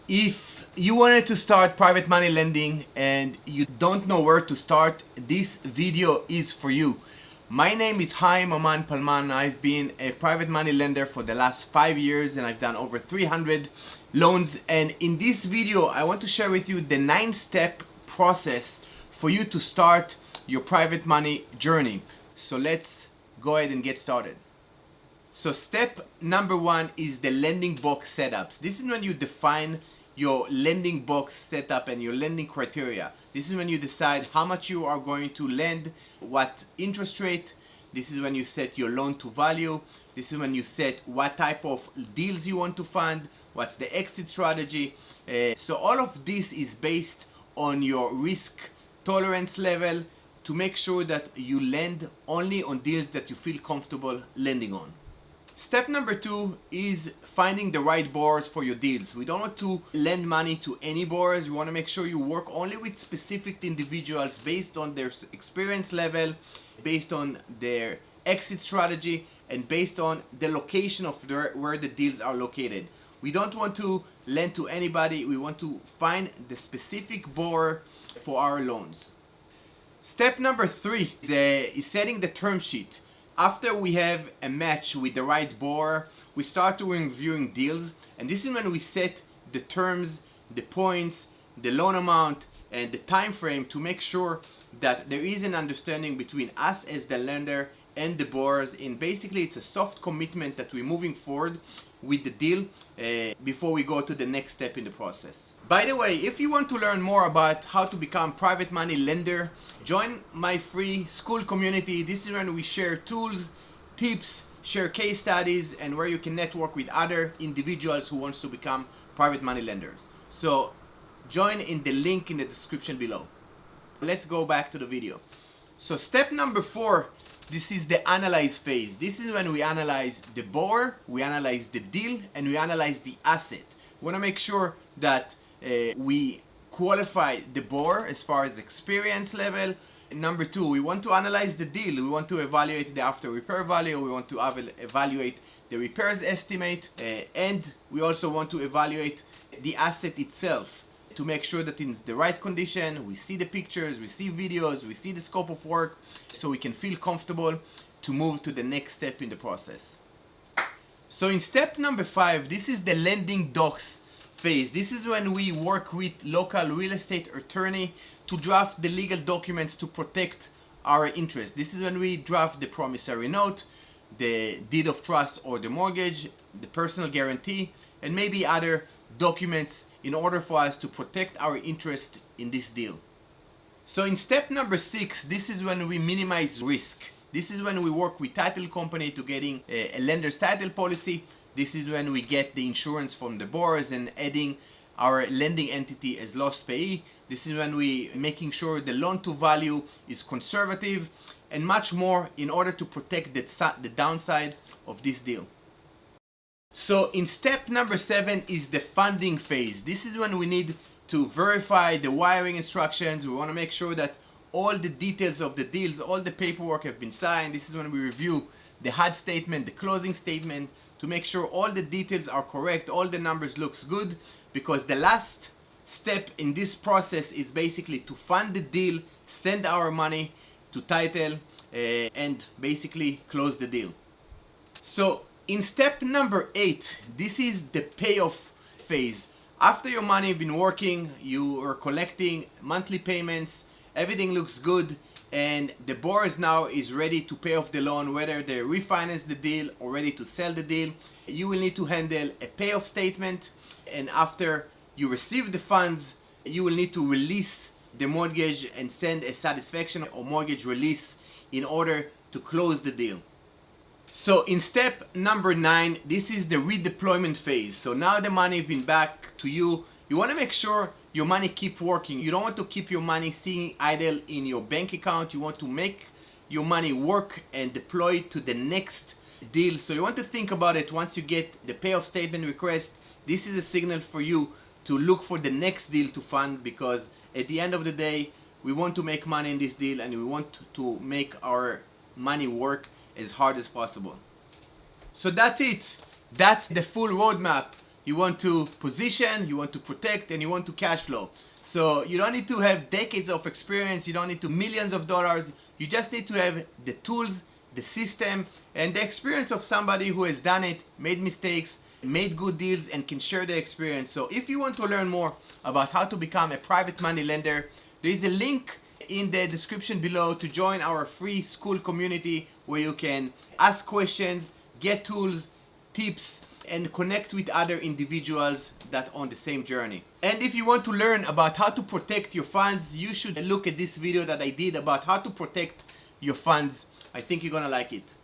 If you wanted to start private money lending and you don't know where to start, this video is for you. My name is Haim Aman Palman. I've been a private money lender for the last 5 years and I've done over 300 loans. And in this video, I want to share with you the 9-step process for you to start your private money journey. So let's go ahead and get started. So step number 1 is the lending box setups. This is when you define your lending box setup and your lending criteria. This is when you decide how much you are going to lend, what interest rate. This is when you set your loan to value. This is when you set what type of deals you want to fund, what's the exit strategy. So all of this is based on your risk tolerance level to make sure that you lend only on deals that you feel comfortable lending on. Step number 2 is finding the right borrowers for your deals. We don't want to lend money to any borrowers. We want to make sure you work only with specific individuals based on their experience level, based on their exit strategy, and based on the location of where the deals are located. We don't want to lend to anybody. We want to find the specific borrower for our loans. Step number 3 is setting the term sheet. After we have a match with the right borrower, we start doing reviewing deals, and this is when we set the terms, the points, the loan amount, and the time frame to make sure that there is an understanding between us as the lender and the borrowers. And basically it's a soft commitment that we're moving forward with the deal before we go to the next step in the process. By the way, if you want to learn more about how to become private money lender, join my free school community. This is when we share tools, tips, share case studies, and where you can network with other individuals who wants to become private money lenders. So join in the link in the description below. Let's go back to the video. So step number 4, this is the analyze phase. This is when we analyze the borrower, we analyze the deal, and we analyze the asset. We want to make sure that we qualify the borrower as far as experience level. And number 2, we want to analyze the deal. We want to evaluate the after repair value. We want to evaluate the repairs estimate, and we also want to evaluate the asset itself to make sure that it's the right condition. We see the pictures, we see videos, we see the scope of work, so we can feel comfortable to move to the next step in the process. So in step number 5, this is the lending docs phase. This is when we work with local real estate attorney to draft the legal documents to protect our interest. This is when we draft the promissory note, the deed of trust or the mortgage, the personal guarantee, and maybe other documents in order for us to protect our interest in this deal. So in step number 6, this is when we minimize risk. This is when we work with title company to getting a lender's title policy. This is when we get the insurance from the borrowers and adding our lending entity as loss payee. This is when we making sure the loan to value is conservative and much more in order to protect the downside of this deal. So in step number 7 is the funding phase. This is when we need to verify the wiring instructions. We want to make sure that all the details of the deals, all the paperwork have been signed. This is when we review the HUD statement, the closing statement, to make sure all the details are correct, all the numbers looks good, because the last step in this process is basically to fund the deal, send our money to title, and basically close the deal. So in step number 8, this is the payoff phase. After your money has been working, you are collecting monthly payments, everything looks good, and the borrower now is ready to pay off the loan, whether they refinance the deal or ready to sell the deal. You will need to handle a payoff statement, and after you receive the funds, you will need to release the mortgage and send a satisfaction or mortgage release in order to close the deal. So in step number 9, this is the redeployment phase. So now the money has been back to you. You want to make sure your money keep working. You don't want to keep your money sitting idle in your bank account. You want to make your money work and deploy it to the next deal. So you want to think about it. Once you get the payoff statement request, this is a signal for you to look for the next deal to fund, because at the end of the day, we want to make money in this deal and we want to make our money work as hard as possible. So that's it. That's the full roadmap you want to position, you want to protect, and you want to cash flow. So you don't need to have decades of experience, you don't need to millions of dollars, you just need to have the tools, the system, and the experience of somebody who has done it, made mistakes, made good deals, and can share the experience. So if you want to learn more about how to become a private money lender, there is a link in the description below to join our free school community where you can ask questions, get tools, tips, and connect with other individuals that are on the same journey. And if you want to learn about how to protect your funds, you should look at this video that I did about how to protect your funds. I think you're gonna like it.